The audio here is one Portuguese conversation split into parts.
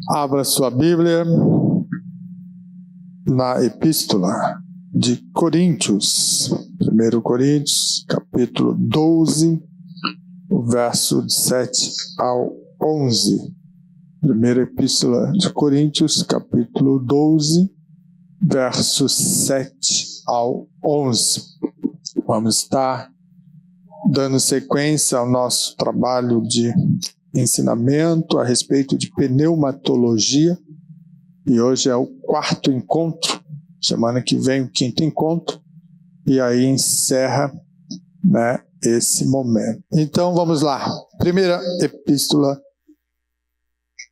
Abra sua Bíblia na Epístola de Coríntios, 1 Coríntios, capítulo 12, o verso de 7 ao 11. Primeira Epístola de Coríntios, capítulo 12, versos 7 ao 11. Vamos estar dando sequência ao nosso trabalho de ensinamento a respeito de pneumatologia, e hoje é o quarto encontro, semana que vem o quinto encontro, e aí encerra, esse momento. Então vamos lá, primeira Epístola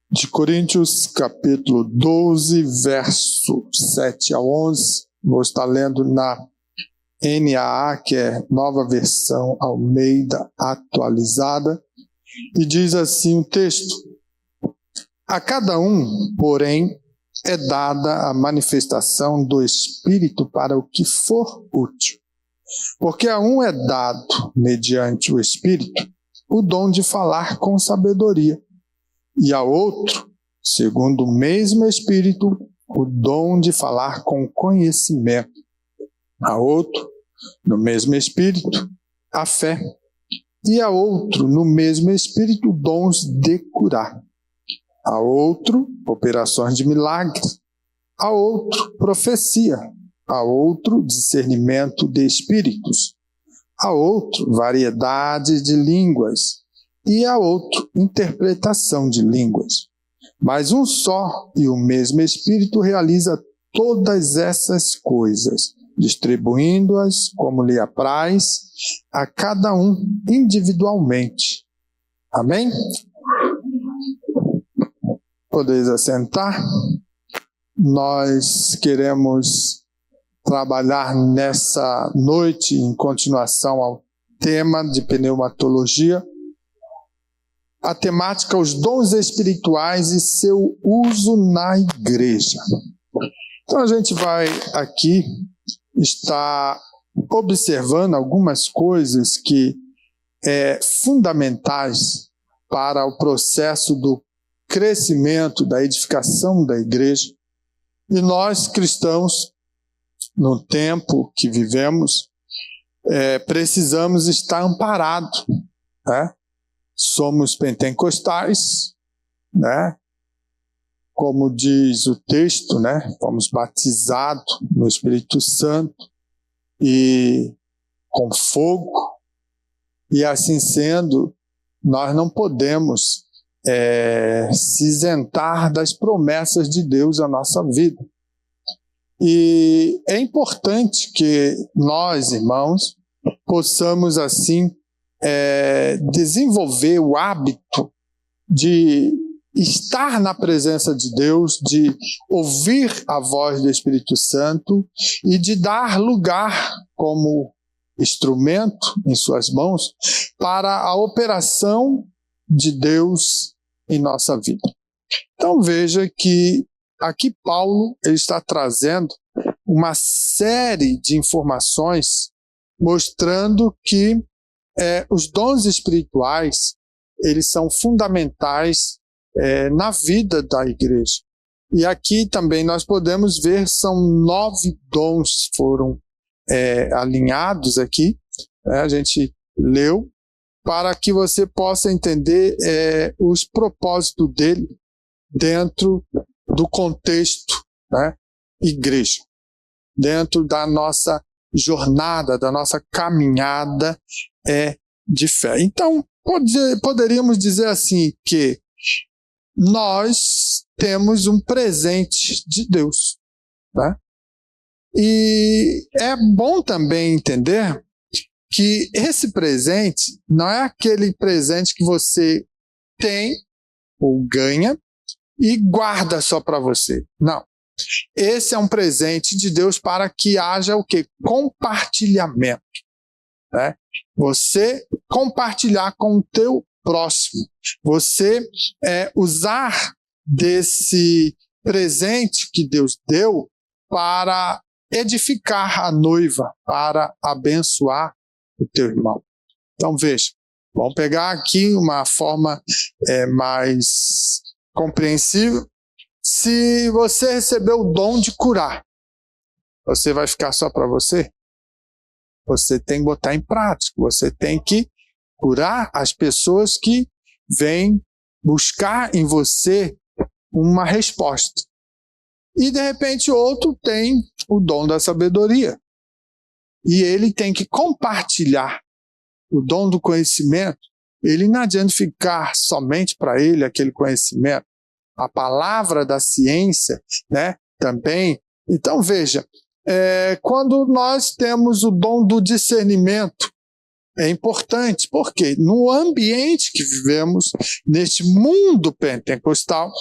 de Coríntios, capítulo 12, verso 7 a 11, vou estar lendo na NAA, que é Nova Versão Almeida Atualizada, e diz assim o texto: a cada um, porém, é dada a manifestação do Espírito para o que for útil. Porque a um é dado, mediante o Espírito, o dom de falar com sabedoria, e a outro, segundo o mesmo Espírito, o dom de falar com conhecimento. A outro, no mesmo Espírito, a fé. E a outro, no mesmo Espírito, dons de curar. A outro, operações de milagres. A outro, profecia. A outro, discernimento de espíritos. A outro, variedade de línguas. E a outro, interpretação de línguas. Mas um só e o mesmo Espírito realiza todas essas coisas, distribuindo-as como lhe apraz a cada um individualmente. Amém? Podeis assentar. Nós queremos trabalhar nessa noite em continuação ao tema de pneumatologia, a temática os dons espirituais e seu uso na igreja. Então a gente vai aqui estar observando algumas coisas que fundamentais para o processo do crescimento, da edificação da igreja. E nós, cristãos, no tempo que vivemos, precisamos estar amparados, né? Somos pentecostais, né? Como diz o texto, né? Fomos batizados no Espírito Santo e com fogo, e assim sendo, nós não podemos se isentar das promessas de Deus à nossa vida. E é importante que nós, irmãos, possamos assim desenvolver o hábito de estar na presença de Deus, de ouvir a voz do Espírito Santo e de dar lugar como instrumento em suas mãos para a operação de Deus em nossa vida. Então veja que aqui Paulo ele está trazendo uma série de informações mostrando que os dons espirituais eles são fundamentais na vida da igreja. E aqui também nós podemos ver, são 9 dons foram alinhados aqui, a gente leu, para que você possa entender os propósitos dele dentro do contexto, igreja, dentro da nossa jornada, da nossa caminhada de fé. Então, poderíamos dizer assim que nós temos um presente de Deus, né? E é bom também entender que esse presente não é aquele presente que você tem ou ganha e guarda só para você. Não. Esse é um presente de Deus para que haja o quê? Compartilhamento, né? Você compartilhar com o teu próximo. Você usar desse presente que Deus deu para edificar a noiva, para abençoar o teu irmão. Então veja, vamos pegar aqui uma forma mais compreensível. Se você recebeu o dom de curar, você vai ficar só para você? Você tem que botar em prática, você tem que curar as pessoas que vêm buscar em você uma resposta. E de repente outro tem o dom da sabedoria. E ele tem que compartilhar o dom do conhecimento. Ele não adianta ficar somente para ele aquele conhecimento. A palavra da ciência, né, também. Então veja, quando nós temos o dom do discernimento, é importante, porque no ambiente que vivemos, neste mundo pentecostal,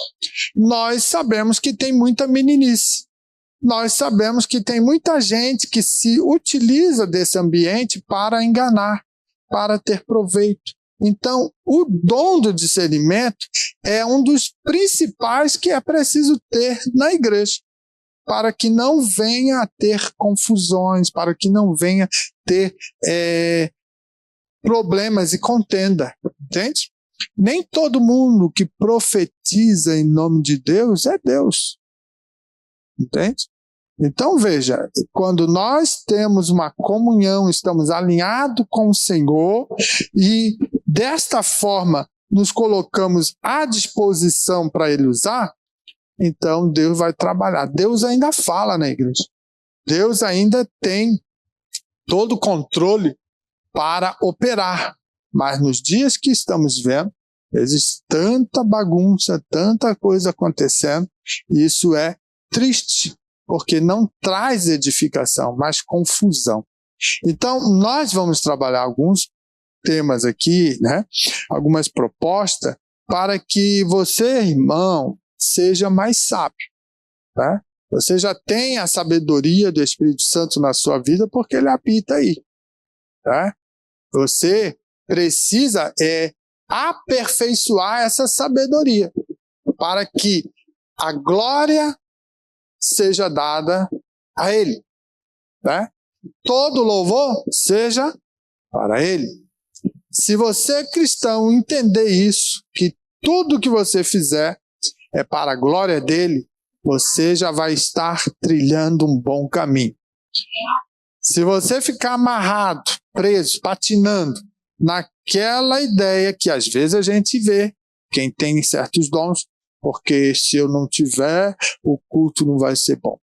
nós sabemos que tem muita meninice. Nós sabemos que tem muita gente que se utiliza desse ambiente para enganar, para ter proveito. Então, o dom do discernimento é um dos principais que é preciso ter na igreja, para que não venha a ter confusões, para que não venha ter problemas e contenda, entende? Nem todo mundo que profetiza em nome de Deus é Deus, entende? Então veja, quando nós temos uma comunhão, estamos alinhados com o Senhor e desta forma nos colocamos à disposição para Ele usar, então Deus vai trabalhar. Deus ainda fala na igreja. Deus ainda tem todo o controle para operar. Mas nos dias que estamos vendo, existe tanta bagunça, tanta coisa acontecendo, e isso é triste, porque não traz edificação, mas confusão. Então, nós vamos trabalhar alguns temas aqui, né? Algumas propostas, para que você, irmão, seja mais sábio. Tá? Você já tem a sabedoria do Espírito Santo na sua vida, porque ele habita aí. Tá? Você precisa aperfeiçoar essa sabedoria, para que a glória seja dada a Ele. Né? Todo louvor seja para Ele. Se você, cristão, entender isso, que tudo que você fizer é para a glória dele, você já vai estar trilhando um bom caminho. Se você ficar amarrado, preso, patinando naquela ideia que às vezes a gente vê, quem tem certos dons, porque se eu não tiver, o culto não vai ser bom.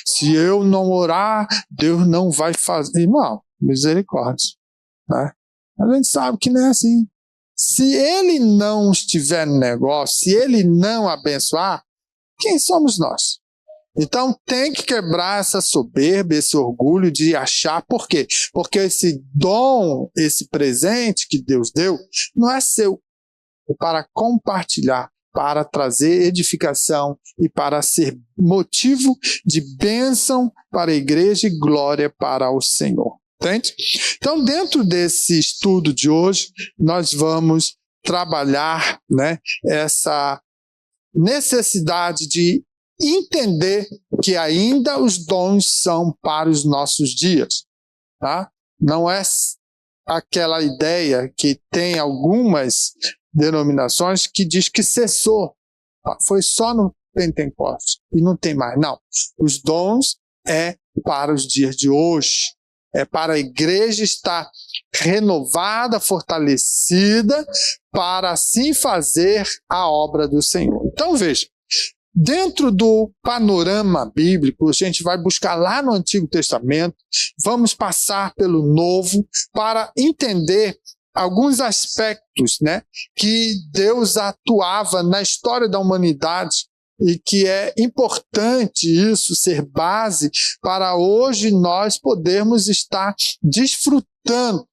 Se eu não orar, Deus não vai fazer. Irmão, misericórdia. Né? A gente sabe que não é assim. Se ele não estiver no negócio, se ele não abençoar, quem somos nós? Então tem que quebrar essa soberba, esse orgulho de achar. Por quê? Porque esse dom, esse presente que Deus deu, não é seu. É para compartilhar, para trazer edificação e para ser motivo de bênção para a igreja e glória para o Senhor. Entende? Então, dentro desse estudo de hoje, nós vamos trabalhar, né, essa necessidade de entender que ainda os dons são para os nossos dias. Tá? Não é aquela ideia que tem algumas denominações que diz que cessou. Foi só no Pentecostes e não tem mais. Não. Os dons é para os dias de hoje. É para a igreja estar renovada, fortalecida, para assim fazer a obra do Senhor. Então veja, dentro do panorama bíblico, a gente vai buscar lá no Antigo Testamento, vamos passar pelo Novo para entender alguns aspectos, né, que Deus atuava na história da humanidade e que é importante isso ser base para hoje nós podermos estar desfrutando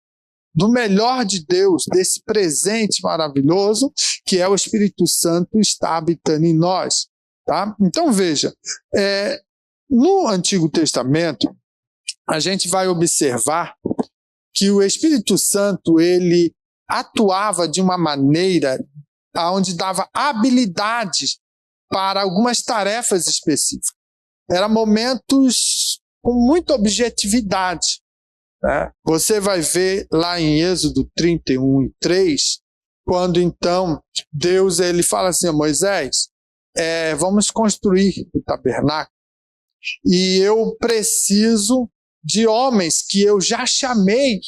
do melhor de Deus, desse presente maravilhoso que é o Espírito Santo está habitando em nós. Tá? Então veja, no Antigo Testamento a gente vai observar que o Espírito Santo ele atuava de uma maneira onde dava habilidade para algumas tarefas específicas. Eram momentos com muita objetividade. Né? Você vai ver lá em Êxodo 31:3, quando então Deus ele fala assim a Moisés, vamos construir o tabernáculo. E eu preciso de homens que eu já chamei,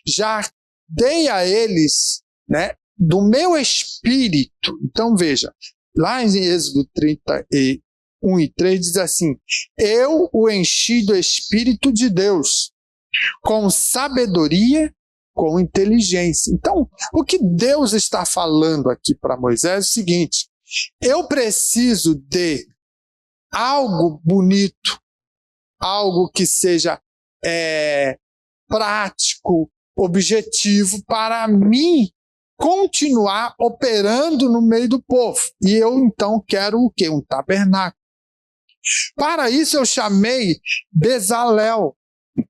já dei a eles, né, do meu espírito. Então veja, lá em Êxodo 31:3 diz assim: eu o enchi do Espírito de Deus, com sabedoria, com inteligência. Então, o que Deus está falando aqui para Moisés é o seguinte: eu preciso de algo bonito, algo que seja prático, objetivo, para mim continuar operando no meio do povo. E eu, então, quero o quê? Um tabernáculo. Para isso, eu chamei Bezalel,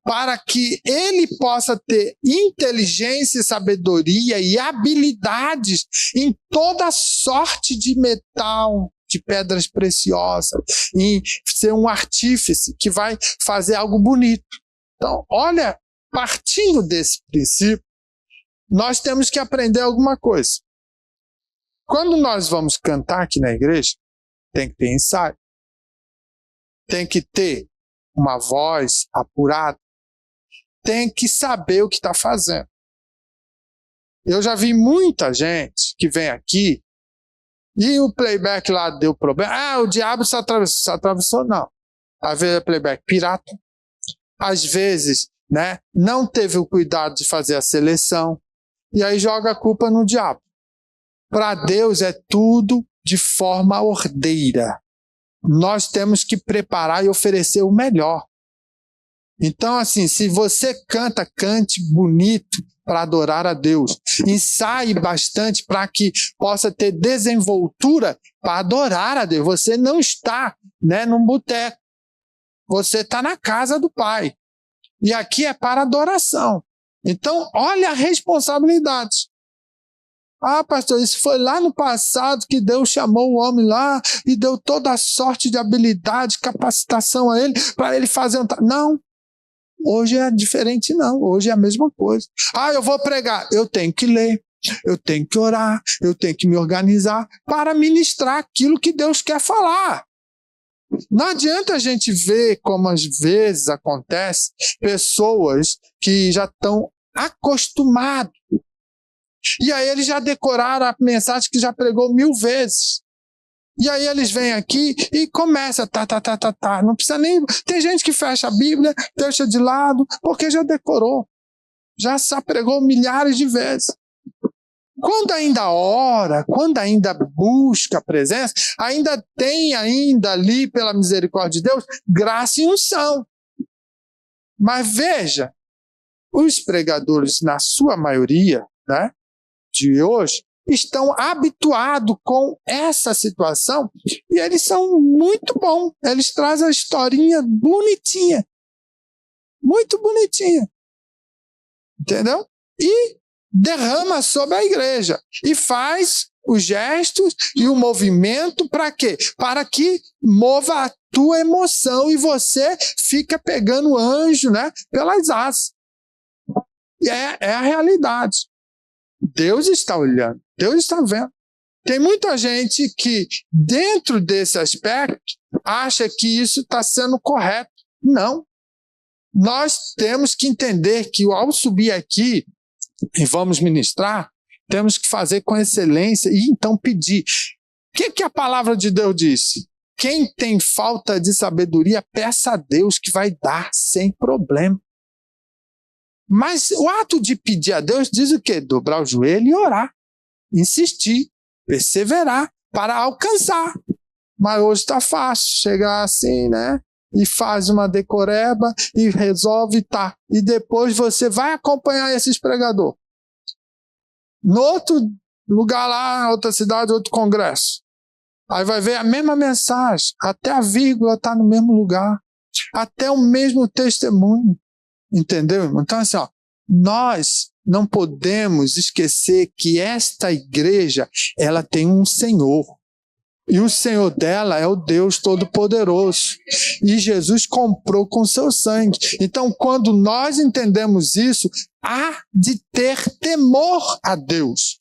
para que ele possa ter inteligência, sabedoria e habilidades em toda sorte de metal, de pedras preciosas, em ser um artífice que vai fazer algo bonito. Então, olha, partindo desse princípio, nós temos que aprender alguma coisa. Quando nós vamos cantar aqui na igreja, tem que ter ensaio. Tem que ter uma voz apurada. Tem que saber o que está fazendo. Eu já vi muita gente que vem aqui e o playback lá deu problema. O diabo se atravessou, não. Às vezes é playback pirata. Às vezes, né, não teve o cuidado de fazer a seleção. E aí joga a culpa no diabo. Para Deus é tudo de forma ordeira. Nós temos que preparar e oferecer o melhor. Então, assim, se você canta, cante bonito para adorar a Deus. Ensaie bastante para que possa ter desenvoltura para adorar a Deus. Você não está, né, num boteco. Você está na casa do Pai. E aqui é para adoração. Então, olha a responsabilidade. Pastor, isso foi lá no passado que Deus chamou o homem lá e deu toda a sorte de habilidade, capacitação a ele, para ele fazer Não, hoje é diferente não, hoje é a mesma coisa. Eu vou pregar, eu tenho que ler, eu tenho que orar, eu tenho que me organizar para ministrar aquilo que Deus quer falar. Não adianta a gente ver como às vezes acontece pessoas que já estão acostumados. E aí eles já decoraram a mensagem que já pregou 1000 vezes. E aí eles vêm aqui e começa, não precisa nem... Tem gente que fecha a Bíblia, deixa de lado, porque já decorou. Já pregou milhares de vezes. Quando ainda ora, quando ainda busca a presença, ainda tem ali, pela misericórdia de Deus, graça e unção. Mas veja, os pregadores, na sua maioria, né, de hoje, estão habituados com essa situação e eles são muito bons. Eles trazem a historinha bonitinha. Muito bonitinha. Entendeu? E derrama sobre a igreja. E faz os gestos e o movimento para quê? Para que mova a tua emoção e você fica pegando o anjo, né, pelas asas. E é a realidade. Deus está olhando, Deus está vendo. Tem muita gente que, dentro desse aspecto, acha que isso está sendo correto. Não. Nós temos que entender que, ao subir aqui e vamos ministrar, temos que fazer com excelência e então pedir. O que a palavra de Deus disse? Quem tem falta de sabedoria, peça a Deus que vai dar sem problema. Mas o ato de pedir a Deus diz o quê? Dobrar o joelho e orar. Insistir, perseverar para alcançar. Mas hoje está fácil chegar assim, né? E faz uma decoreba e resolve E depois você vai acompanhar esses pregadores. No outro lugar lá, outra cidade, outro congresso. Aí vai ver a mesma mensagem. Até a vírgula está no mesmo lugar. Até o mesmo testemunho. Entendeu, irmão? Então, assim, nós não podemos esquecer que esta igreja, ela tem um Senhor. E o Senhor dela é o Deus Todo-Poderoso. E Jesus comprou com seu sangue. Então, quando nós entendemos isso, há de ter temor a Deus.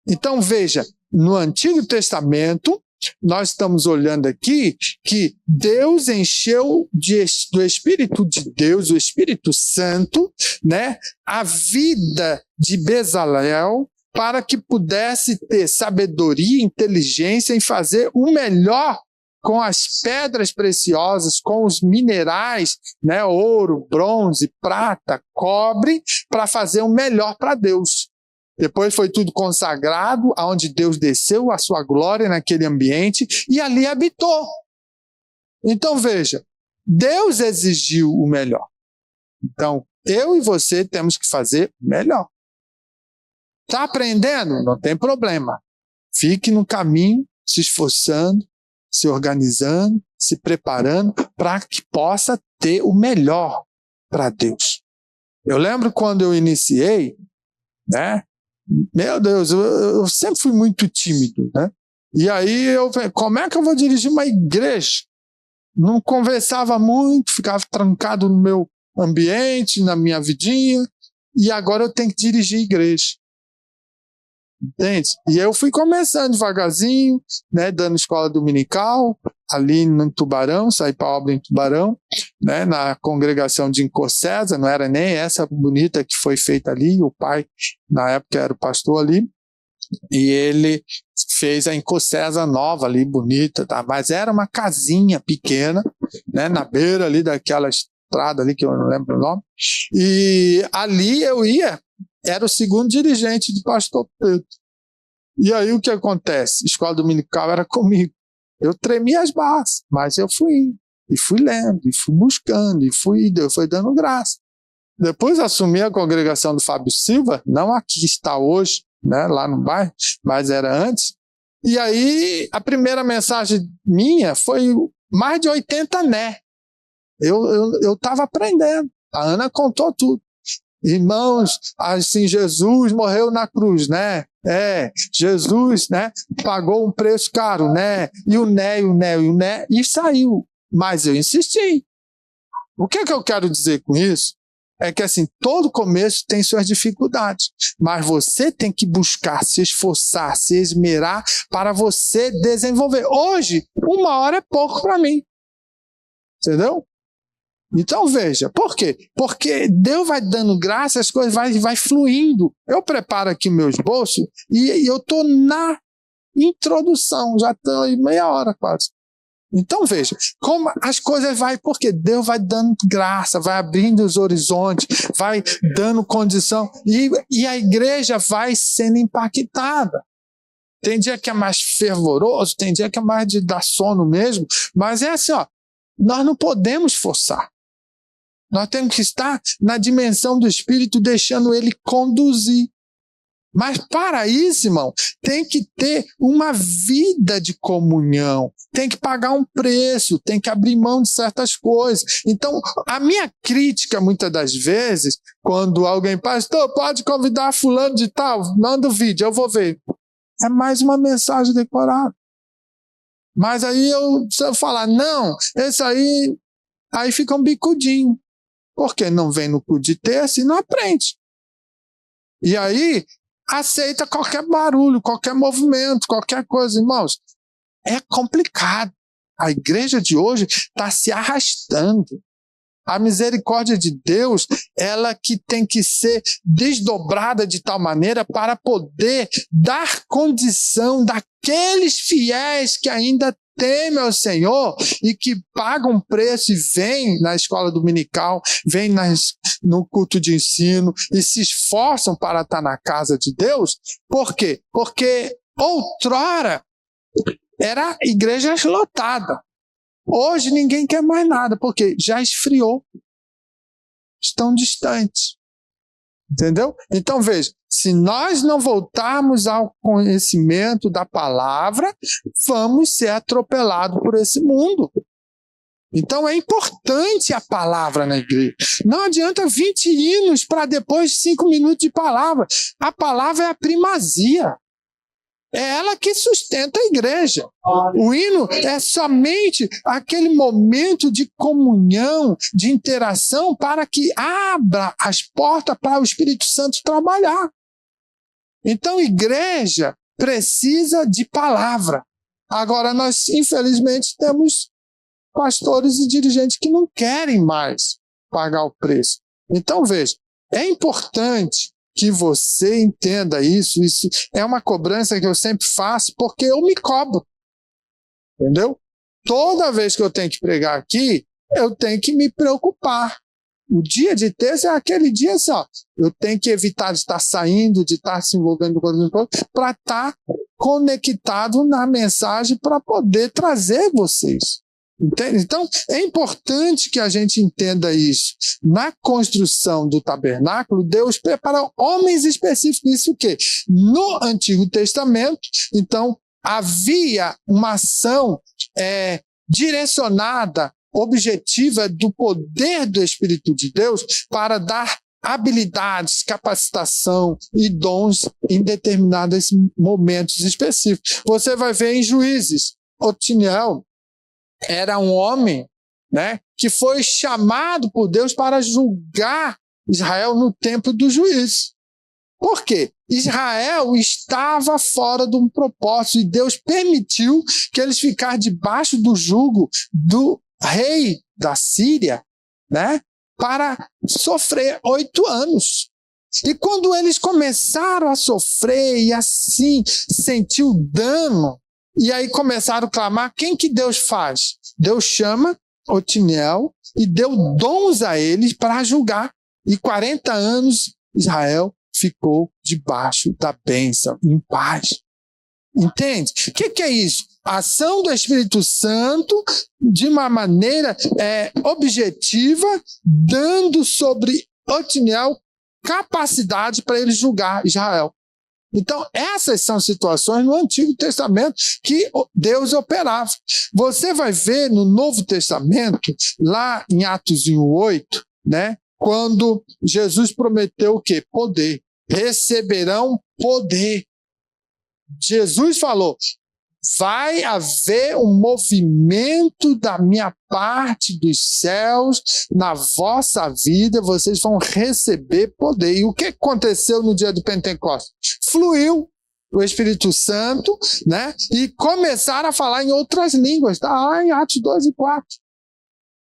Então, veja, no Antigo Testamento, nós estamos olhando aqui que Deus encheu do Espírito de Deus, o Espírito Santo, né, a vida de Bezalel, para que pudesse ter sabedoria e inteligência em fazer o melhor com as pedras preciosas, com os minerais, né, ouro, bronze, prata, cobre, para fazer o melhor para Deus. Depois foi tudo consagrado, aonde Deus desceu a sua glória naquele ambiente e ali habitou. Então veja, Deus exigiu o melhor. Então, eu e você temos que fazer o melhor. Está aprendendo? Não tem problema. Fique no caminho, se esforçando, se organizando, se preparando para que possa ter o melhor para Deus. Eu lembro quando eu iniciei, né? Meu Deus, eu sempre fui muito tímido, né? E aí como é que eu vou dirigir uma igreja? Não conversava muito, ficava trancado no meu ambiente, na minha vidinha, e agora eu tenho que dirigir a igreja. Entende? E eu fui começando devagarzinho, né, dando escola dominical, ali em Tubarão, saí para a obra em Tubarão, né, na congregação de Incocesa, não era nem essa bonita que foi feita ali, o pai, na época, era o pastor ali, e ele fez a Incocesa nova ali, bonita, tá? Mas era uma casinha pequena, né, na beira ali daquela estrada ali, que eu não lembro o nome, e ali eu ia, era o segundo dirigente do pastor Pedro. E aí o que acontece? Escola dominical era comigo. Eu tremia as barras, mas eu fui lendo, e fui buscando, Deus foi dando graça. Depois assumi a congregação do Fábio Silva, não aqui que está hoje, né, lá no bairro, mas era antes. E aí a primeira mensagem minha foi mais de 80 né. Eu estava aprendendo. A Ana contou tudo. Irmãos, assim, Jesus morreu na cruz, né? Jesus, né, pagou um preço caro, né? E o né, e saiu. Mas eu insisti. O que eu quero dizer com isso? É que, assim, todo começo tem suas dificuldades, mas você tem que buscar, se esforçar, se esmerar para você desenvolver. Hoje, 1 hora é pouco para mim. Entendeu? Então veja, por quê? Porque Deus vai dando graça, as coisas vai fluindo. Eu preparo aqui meu esboço e eu estou na introdução, já estou aí meia hora quase. Então veja, como as coisas porque Deus vai dando graça, vai abrindo os horizontes, vai dando condição e a igreja vai sendo impactada. Tem dia que é mais fervoroso, tem dia que é mais de dar sono mesmo, mas é assim, ó, nós não podemos forçar. Nós temos que estar na dimensão do Espírito, deixando ele conduzir. Mas para isso, irmão, tem que ter uma vida de comunhão, tem que pagar um preço, tem que abrir mão de certas coisas. Então, a minha crítica, muitas das vezes, quando alguém, pastor, pode convidar fulano de tal, manda o vídeo, eu vou ver. É mais uma mensagem decorada. Mas aí se eu falar, não, esse aí fica um bicudinho. Porque não vem no cu de terça e não aprende. E aí, aceita qualquer barulho, qualquer movimento, qualquer coisa. Irmãos, é complicado. A igreja de hoje está se arrastando. A misericórdia de Deus, ela que tem que ser desdobrada de tal maneira para poder dar condição daqueles fiéis que ainda temem ao Senhor e que pagam um preço e vêm na escola dominical, vêm no culto de ensino e se esforçam para estar na casa de Deus. Por quê? Porque outrora era igreja lotada. Hoje ninguém quer mais nada, porque já esfriou. Estão distantes. Entendeu? Então veja, se nós não voltarmos ao conhecimento da palavra, vamos ser atropelados por esse mundo. Então é importante a palavra na igreja. Não adianta 20 hinos para depois 5 minutos de palavra. A palavra é a primazia. É ela que sustenta a igreja. O hino é somente aquele momento de comunhão, de interação, para que abra as portas para o Espírito Santo trabalhar. Então, a igreja precisa de palavra. Agora, nós, infelizmente, temos pastores e dirigentes que não querem mais pagar o preço. Então, veja, é importante que você entenda isso. Isso é uma cobrança que eu sempre faço, porque eu me cobro. Entendeu? Toda vez que eu tenho que pregar aqui, eu tenho que me preocupar. O dia de terça é aquele dia assim, ó, eu tenho que evitar de estar saindo, de estar se envolvendo com outras coisas, para estar conectado na mensagem para poder trazer vocês. Entende? Então, é importante que a gente entenda isso. Na construção do tabernáculo, Deus preparou homens específicos. Isso o quê? No Antigo Testamento, então, havia uma ação direcionada, objetiva do poder do Espírito de Deus para dar habilidades, capacitação e dons em determinados momentos específicos. Você vai ver em Juízes, Otiniel era um homem, né, que foi chamado por Deus para julgar Israel no tempo do juízo. Por quê? Israel estava fora de um propósito e Deus permitiu que eles ficassem debaixo do jugo do rei da Síria, né, para sofrer 8 anos. E quando eles começaram a sofrer e assim sentir o dano, e aí começaram a clamar, quem que Deus faz? Deus chama Otiniel e deu dons a eles para julgar. E 40 anos Israel ficou debaixo da bênção, em paz. Entende? O que é isso? A ação do Espírito Santo de uma maneira objetiva, dando sobre Otiniel capacidade para ele julgar Israel. Então, essas são situações no Antigo Testamento que Deus operava. Você vai ver no Novo Testamento, lá em Atos 1:8, né, quando Jesus prometeu o quê? Poder. Receberão poder. Jesus falou, vai haver um movimento da minha parte dos céus na vossa vida, vocês vão receber poder. E o que aconteceu no dia do Pentecostes? Fluiu o Espírito Santo, né? E começaram a falar em outras línguas, tá lá em Atos 2:4.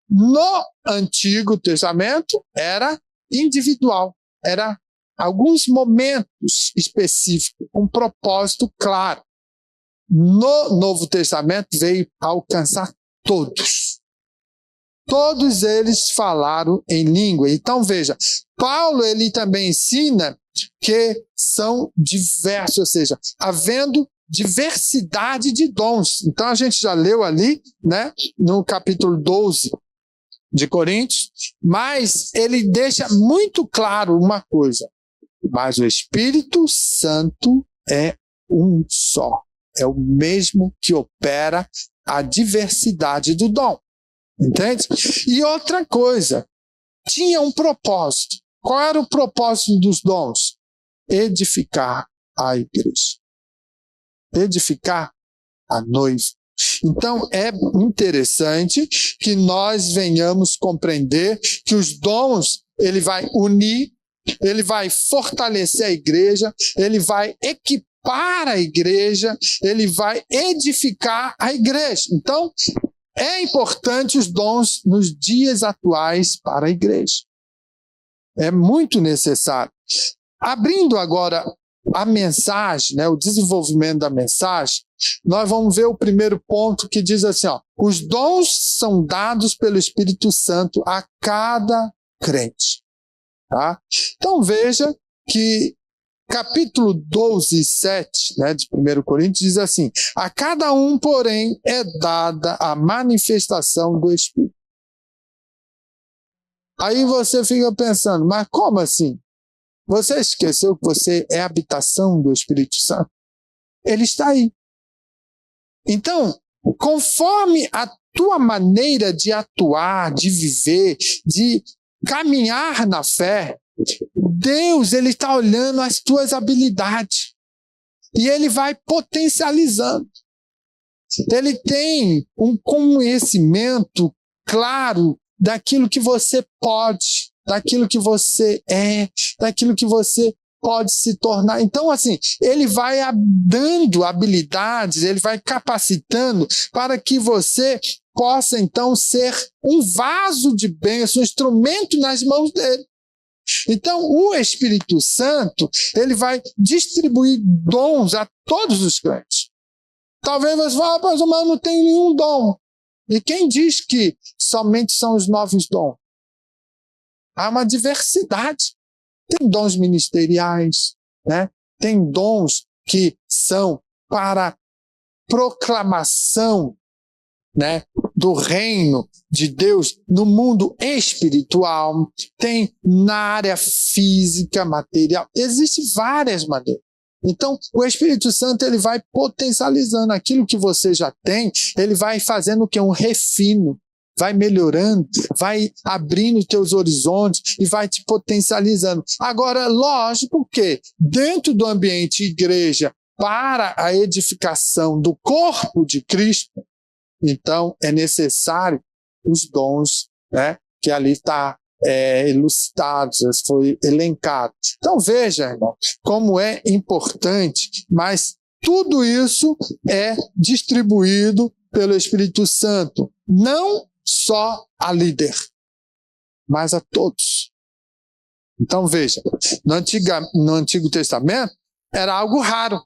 No Antigo Testamento era individual, era alguns momentos específicos, um propósito claro. No Novo Testamento veio alcançar todos. Todos eles falaram em língua. Então veja, Paulo ele também ensina que são diversos, ou seja, havendo diversidade de dons. Então a gente já leu ali, né, no capítulo 12 de Coríntios, mas ele deixa muito claro uma coisa, mas o Espírito Santo é um só. É o mesmo que opera a diversidade do dom. Entende? E outra coisa, tinha um propósito. Qual era o propósito dos dons? Edificar a igreja. Edificar a noiva. Então, é interessante que nós venhamos compreender que os dons, ele vai unir, ele vai fortalecer a igreja, ele vai equipar a igreja, ele vai edificar a igreja. Então, é importante os dons nos dias atuais para a igreja. É muito necessário. Abrindo agora a mensagem, né, o desenvolvimento da mensagem, nós vamos ver o primeiro ponto que diz assim, ó, os dons são dados pelo Espírito Santo a cada crente. Tá? Então veja que capítulo 12:7, né, de 1 Coríntios, diz assim, a cada um, porém, é dada a manifestação do Espírito. Aí você fica pensando, mas como assim? Você esqueceu que você é a habitação do Espírito Santo? Ele está aí. Então, conforme a tua maneira de atuar, de viver, de caminhar na fé, Deus, ele está olhando as tuas habilidades e ele vai potencializando. Ele tem um conhecimento claro daquilo que você pode, daquilo que você é, daquilo que você pode se tornar. Então, assim, ele vai dando habilidades, ele vai capacitando para que você possa, então, ser um vaso de bênção, um instrumento nas mãos dele. Então, o Espírito Santo, ele vai distribuir dons a todos os crentes. Talvez você fale, mas eu não tenho nenhum dom. E quem diz que somente são os 9 dons? Há uma diversidade. Tem dons ministeriais, né? Tem dons que são para proclamação, né, do reino de Deus no mundo espiritual, tem na área física, material, existem várias maneiras. Então, o Espírito Santo, ele vai potencializando aquilo que você já tem, ele vai fazendo o que? Um refino, vai melhorando, vai abrindo os teus horizontes e vai te potencializando. Agora, lógico que dentro do ambiente igreja, para a edificação do corpo de Cristo, então é necessário os dons, né, que ali está elucidados, foi elencado. Então veja, irmão, como é importante, mas tudo isso é distribuído pelo Espírito Santo, não só a líder, mas a todos. Então veja, no Antigo Testamento era algo raro,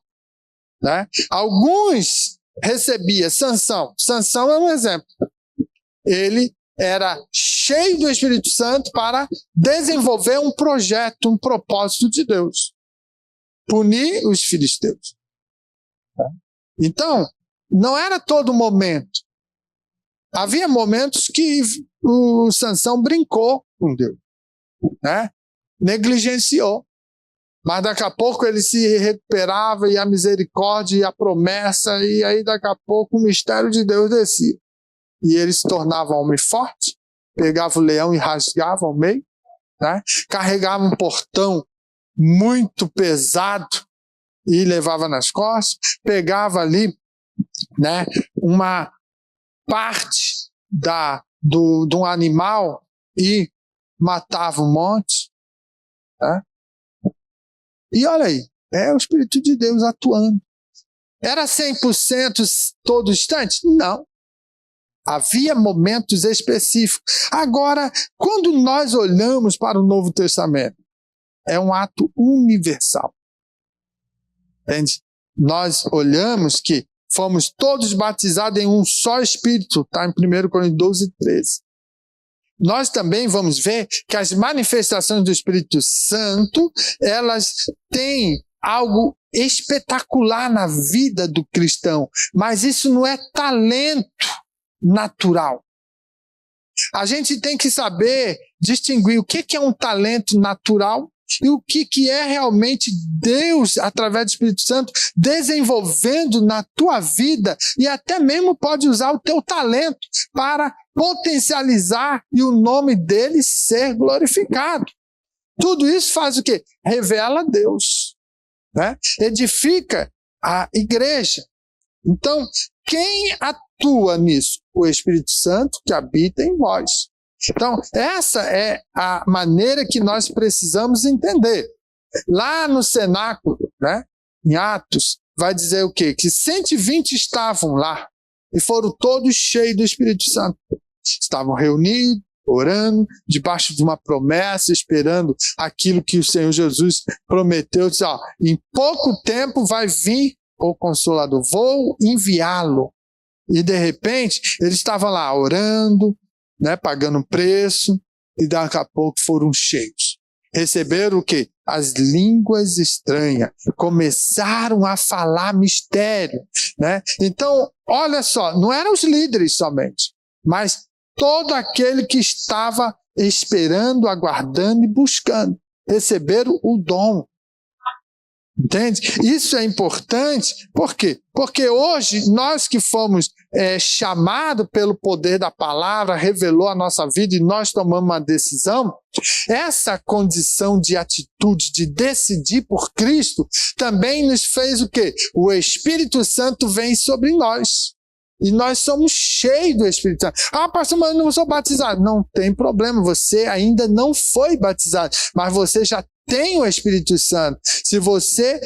né? Alguns recebiam. Sansão é um exemplo. Ele era cheio do Espírito Santo para desenvolver um projeto, um propósito de Deus. Punir os filisteus. Então, não era todo momento. Havia momentos que o Sansão brincou com Deus, né? Negligenciou. Mas daqui a pouco ele se recuperava e a misericórdia e a promessa, e aí daqui a pouco o mistério de Deus descia. E ele se tornava homem forte, pegava o leão e rasgava ao meio, né? Carregava um portão muito pesado e levava nas costas, pegava ali, né, uma parte de um animal e matava um monte, né? E olha aí, é o Espírito de Deus atuando. Era 100% todo instante? Não. Havia momentos específicos. Agora, quando nós olhamos para o Novo Testamento, é um ato universal. Entende? Nós olhamos que fomos todos batizados em um só Espírito, está em 1 Coríntios 12, 13. Nós também vamos ver que as manifestações do Espírito Santo, elas têm algo espetacular na vida do cristão, mas isso não é talento natural. A gente tem que saber distinguir o que é um talento natural e o que é realmente Deus, através do Espírito Santo, desenvolvendo na tua vida, e até mesmo pode usar o teu talento para potencializar e o nome dele ser glorificado. Tudo isso faz o quê? Revela Deus, né? Edifica a igreja. Então, quem atua nisso? O Espírito Santo que habita em vós. Então, essa é a maneira que nós precisamos entender. Lá no cenáculo, né, em Atos, vai dizer o quê? Que 120 estavam lá e foram todos cheios do Espírito Santo. Estavam reunidos, orando, debaixo de uma promessa, esperando aquilo que o Senhor Jesus prometeu. Diz, ó, em pouco tempo vai vir o Consolador, vou enviá-lo. E de repente, eles estavam lá orando, né, pagando preço, e daqui a pouco foram cheios. Receberam o quê? As línguas estranhas. Começaram a falar mistério, né? Então, olha só, não eram os líderes somente, mas todo aquele que estava esperando, aguardando e buscando. Receberam o dom. Entende? Isso é importante, por quê? Porque hoje, nós que fomos chamados pelo poder da palavra, revelou a nossa vida e nós tomamos uma decisão, essa condição de atitude, de decidir por Cristo, também nos fez o quê? O Espírito Santo vem sobre nós. E nós somos cheios do Espírito Santo. Ah, pastor, mas eu não sou batizado. Não tem problema, você ainda não foi batizado, mas você já tem o Espírito Santo. Se você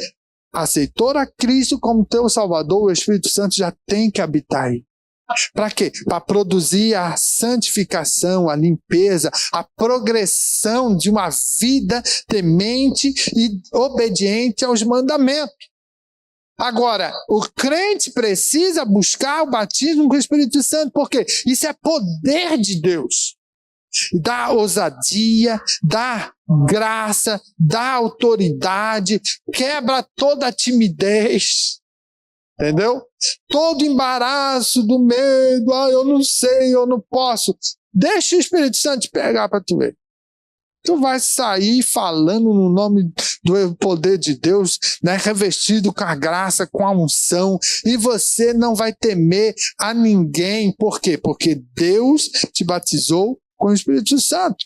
aceitou a Cristo como teu Salvador, o Espírito Santo já tem que habitar aí. Para quê? Para produzir a santificação, a limpeza, a progressão de uma vida temente e obediente aos mandamentos. Agora, o crente precisa buscar o batismo com o Espírito Santo, porque isso é poder de Deus. Dá ousadia, dá graça, dá autoridade, quebra toda a timidez. Entendeu? Todo embaraço do medo, eu não sei, eu não posso. Deixa o Espírito Santo te pegar para tu ver. Tu vai sair falando no nome do poder de Deus, né, revestido com a graça, com a unção, e você não vai temer a ninguém. Por quê? Porque Deus te batizou com o Espírito Santo.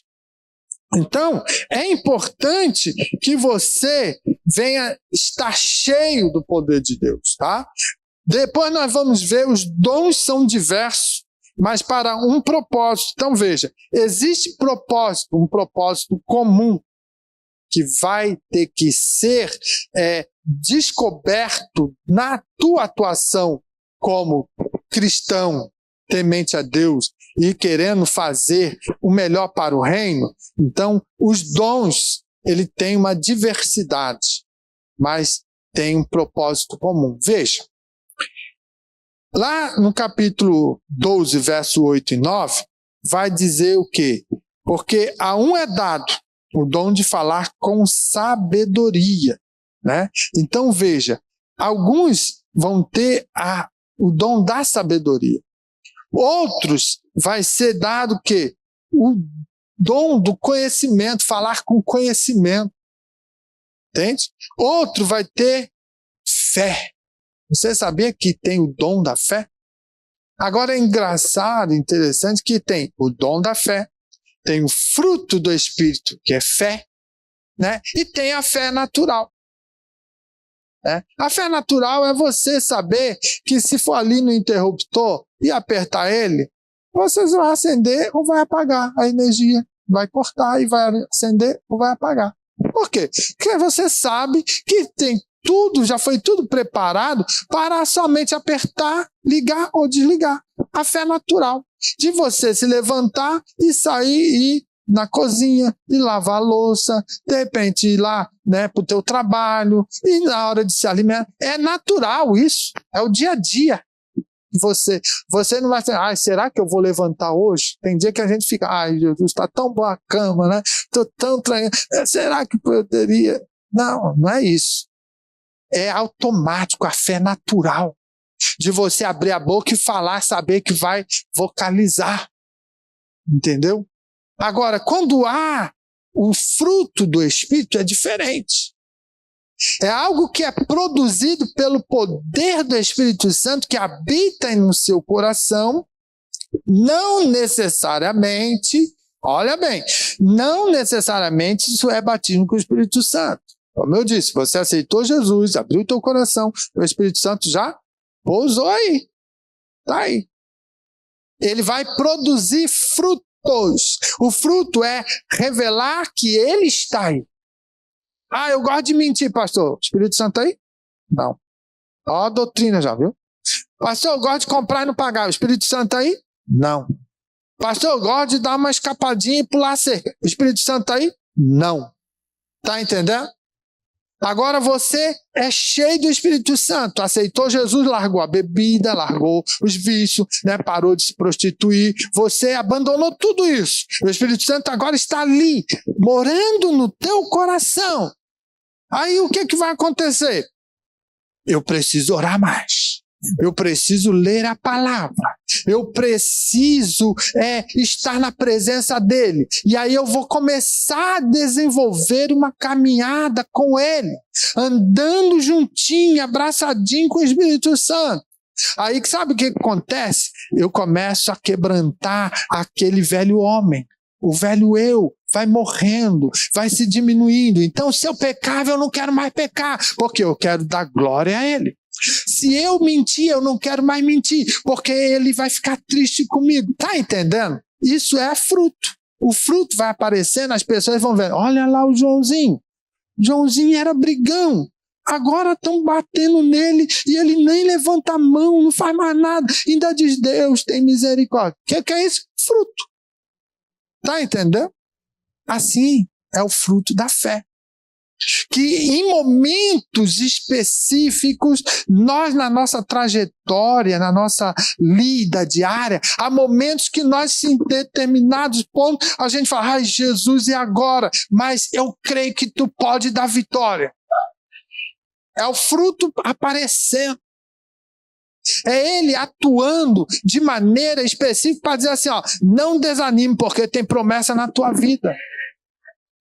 Então, é importante que você venha estar cheio do poder de Deus, tá? Depois nós vamos ver, os dons são diversos, mas para um propósito. Então veja, existe propósito, um propósito comum, que vai ter que ser descoberto na tua atuação como cristão, temente a Deus e querendo fazer o melhor para o reino. Então, os dons, ele tem uma diversidade, mas tem um propósito comum. Veja, lá no capítulo 12, verso 8 e 9, vai dizer o quê? Porque a um é dado o dom de falar com sabedoria, né? Então, veja, alguns vão ter o dom da sabedoria. Outros vai ser dado o quê? O dom do conhecimento, falar com conhecimento. Entende? Outro vai ter fé. Você sabia que tem o dom da fé? Agora é engraçado, interessante que tem o dom da fé, tem o fruto do Espírito, que é fé, né? E tem a fé natural. Né? A fé natural é você saber que se for ali no interruptor e apertar ele, você vai acender ou vai apagar a energia. Vai cortar e vai acender ou vai apagar. Por quê? Porque você sabe que tem tudo, já foi tudo preparado para somente apertar, ligar ou desligar. A fé natural de você se levantar e sair e ir na cozinha e lavar a louça, de repente ir lá, né, para o teu trabalho e na hora de se alimentar. É natural isso, é o dia a dia. Você não vai dizer, será que eu vou levantar hoje? Tem dia que a gente fica, Jesus, está tão boa a cama, né? Estou tão treinado. Será que eu poderia? Não, não é isso. É automático, a fé natural. De você abrir a boca e falar, saber que vai vocalizar. Entendeu? Agora, quando há o fruto do Espírito, é diferente. É algo que é produzido pelo poder do Espírito Santo que habita no seu coração, não necessariamente, olha bem, não necessariamente isso é batismo com o Espírito Santo. Como eu disse, você aceitou Jesus, abriu o teu coração, o Espírito Santo já pousou aí, está aí. Ele vai produzir frutos. O fruto é revelar que ele está aí. Eu gosto de mentir, pastor. O Espírito Santo aí? Não. Ó a doutrina já, viu? Pastor, eu gosto de comprar e não pagar. O Espírito Santo aí? Não. Pastor, eu gosto de dar uma escapadinha e pular a cerca. O Espírito Santo aí? Não. Tá entendendo? Agora você é cheio do Espírito Santo. Aceitou Jesus, largou a bebida, largou os vícios, né? Parou de se prostituir. Você abandonou tudo isso. O Espírito Santo agora está ali, morando no teu coração. Aí o que vai acontecer? Eu preciso orar mais. Eu preciso ler a palavra. Eu preciso estar na presença dele. E aí eu vou começar a desenvolver uma caminhada com ele, andando juntinho, abraçadinho com o Espírito Santo. Aí sabe o que acontece? Eu começo a quebrantar aquele velho homem. O velho eu vai morrendo, vai se diminuindo. Então, se eu pecava, eu não quero mais pecar, porque eu quero dar glória a ele. Se eu mentir, eu não quero mais mentir, porque ele vai ficar triste comigo. Tá entendendo? Isso é fruto. O fruto vai aparecendo, as pessoas vão ver, olha lá o Joãozinho. Joãozinho era brigão. Agora estão batendo nele e ele nem levanta a mão, não faz mais nada. Ainda diz, Deus tem misericórdia. O que é isso? Fruto. Tá entendendo? Assim é o fruto da fé. Que em momentos específicos, nós na nossa trajetória, na nossa lida diária, há momentos que nós em determinados pontos, a gente fala, ai Jesus, e agora? Mas eu creio que tu pode dar vitória. É o fruto aparecendo. É ele atuando de maneira específica para dizer assim, ó, não desanime porque tem promessa na tua vida.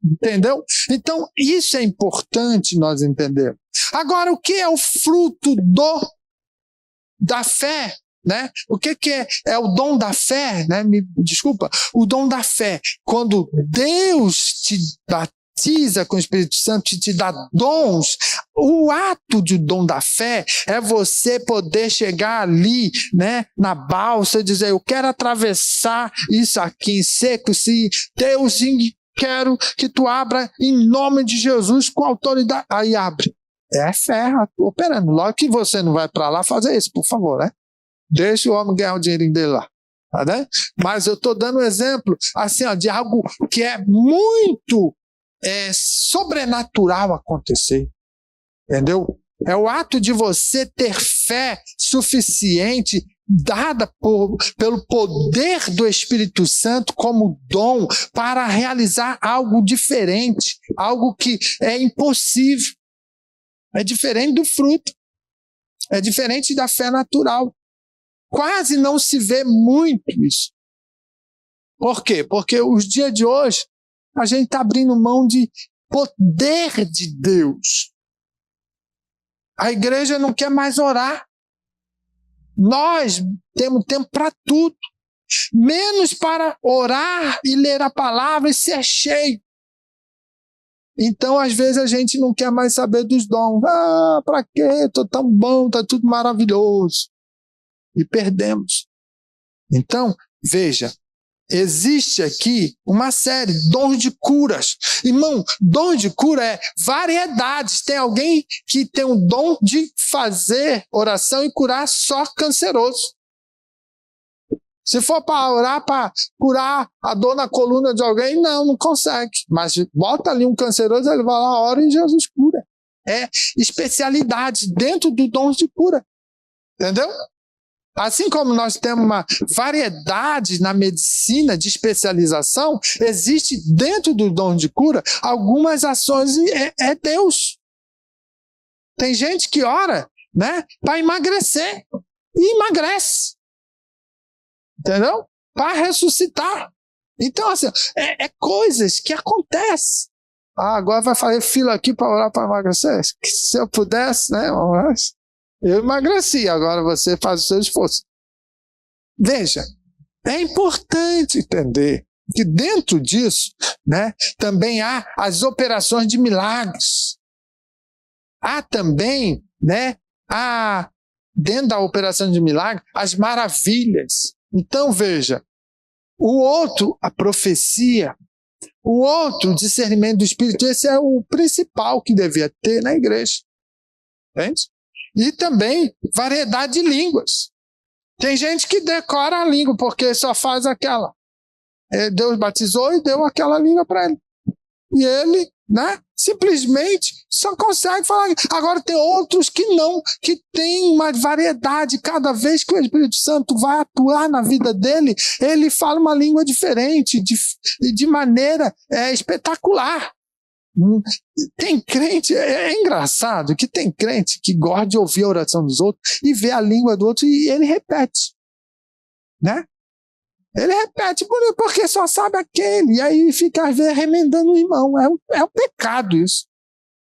Entendeu? Então, isso é importante nós entendermos. Agora, o que é o fruto da fé? Né? O que é o dom da fé? Né? Desculpa, o dom da fé. Quando Deus te batiza com o Espírito Santo, te dá dons, o ato de dom da fé é você poder chegar ali, né, na balsa e dizer, eu quero atravessar isso aqui em seco, se Deus quero que tu abra em nome de Jesus com autoridade. Aí abre. É fé operando. Logo que você não vai para lá fazer isso, por favor, né? Deixa o homem ganhar o dinheirinho dele lá. Tá, né? Mas eu estou dando um exemplo assim, ó, de algo que é muito sobrenatural acontecer. Entendeu? É o ato de você ter fé suficiente dada pelo poder do Espírito Santo como dom para realizar algo diferente, algo que é impossível. É diferente do fruto. É diferente da fé natural. Quase não se vê muito isso. Por quê? Porque os dias de hoje, a gente está abrindo mão de poder de Deus. A igreja não quer mais orar. Nós temos tempo para tudo, menos para orar e ler a palavra e ser cheio. Então, às vezes, a gente não quer mais saber dos dons. Ah, para quê? Estou tão bom, está tudo maravilhoso. E perdemos. Então, veja, existe aqui uma série de dons de curas. Irmão, dom de cura é variedades. Tem alguém que tem o dom de fazer oração e curar só canceroso. Se for para orar, para curar a dor na coluna de alguém, não consegue. Mas bota ali um canceroso, ele vai lá, ora e Jesus cura. É especialidade dentro do dom de cura. Entendeu? Assim como nós temos uma variedade na medicina de especialização, existe dentro do dom de cura algumas ações e é Deus. Tem gente que ora, né, para emagrecer e emagrece. Entendeu? Para ressuscitar. Então, assim, é coisas que acontecem. Ah, agora vai fazer fila aqui para orar para emagrecer? Se eu pudesse, né, eu emagreci, agora você faz o seu esforço. Veja, é importante entender que dentro disso, né, também há as operações de milagres. Há também, né, dentro da operação de milagre, as maravilhas. Então, veja, o outro, a profecia, o outro, o discernimento do Espírito, esse é o principal que devia ter na igreja. Entende? E também variedade de línguas. Tem gente que decora a língua porque só faz aquela. Deus batizou e deu aquela língua para ele. E ele, né, simplesmente só consegue falar. Agora tem outros que não, que tem uma variedade. Cada vez que o Espírito Santo vai atuar na vida dele, ele fala uma língua diferente, de maneira espetacular. Tem crente, é engraçado que tem crente que gosta de ouvir a oração dos outros e ver a língua do outro e ele repete, né? Ele repete porque só sabe aquele, e aí fica às vezes remendando o irmão. É um pecado isso.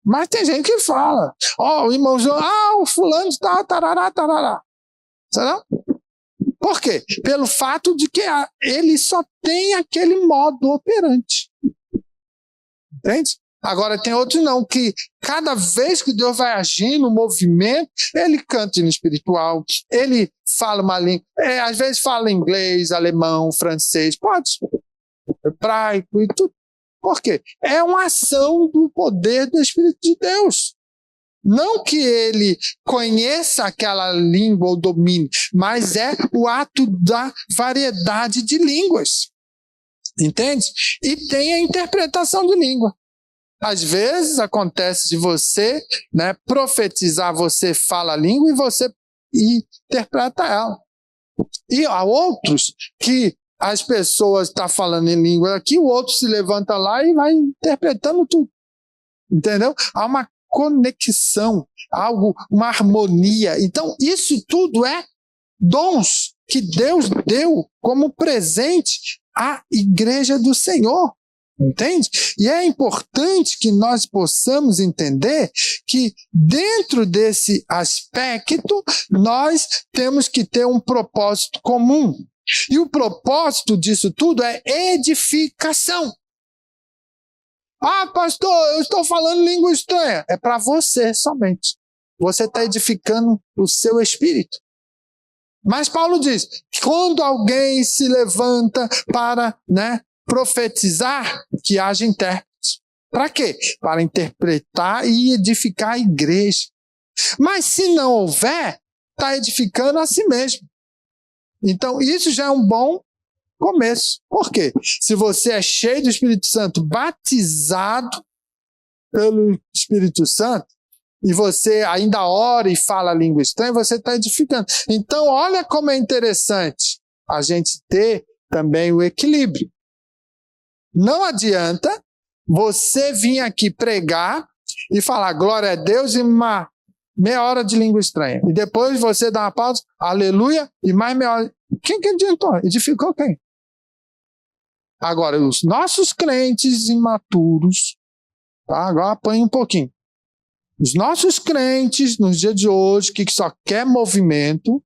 Mas tem gente que fala, o irmão João, o fulano está tarará, tarará. Sabe? Por quê? Pelo fato de que ele só tem aquele modo operante. Entende? Agora tem outros não, que cada vez que Deus vai agir no movimento, ele canta no espiritual, ele fala uma língua, às vezes fala inglês, alemão, francês, pode, hebraico e tudo. Por quê? É uma ação do poder do Espírito de Deus. Não que ele conheça aquela língua ou domine, mas é o ato da variedade de línguas. Entende? E tem a interpretação de língua. Às vezes acontece de você, né, profetizar, você fala a língua e você interpreta ela. E há outros que as pessoas estão falando em língua aqui, o outro se levanta lá e vai interpretando tudo. Entendeu? Há uma conexão, uma harmonia. Então, isso tudo é dons que Deus deu como presente à igreja do Senhor. Entende? E é importante que nós possamos entender que dentro desse aspecto nós temos que ter um propósito comum. E o propósito disso tudo é edificação. Ah, pastor, eu estou falando língua estranha. É para você somente. Você está edificando o seu espírito. Mas Paulo diz que quando alguém se levanta para, profetizar, que haja intérprete. Para quê? Para interpretar e edificar a igreja. Mas se não houver, está edificando a si mesmo. Então, isso já é um bom começo. Por quê? Se você é cheio do Espírito Santo, batizado pelo Espírito Santo, e você ainda ora e fala a língua estranha, você está edificando. Então, olha como é interessante a gente ter também o equilíbrio. Não adianta você vir aqui pregar e falar glória a Deus e uma meia hora de língua estranha. E depois você dá uma pausa, aleluia, e mais meia hora. Quem que adiantou? Edificou quem? Agora, os nossos crentes imaturos, tá? Agora apanha um pouquinho. Os nossos crentes, nos dias de hoje, que só quer movimento,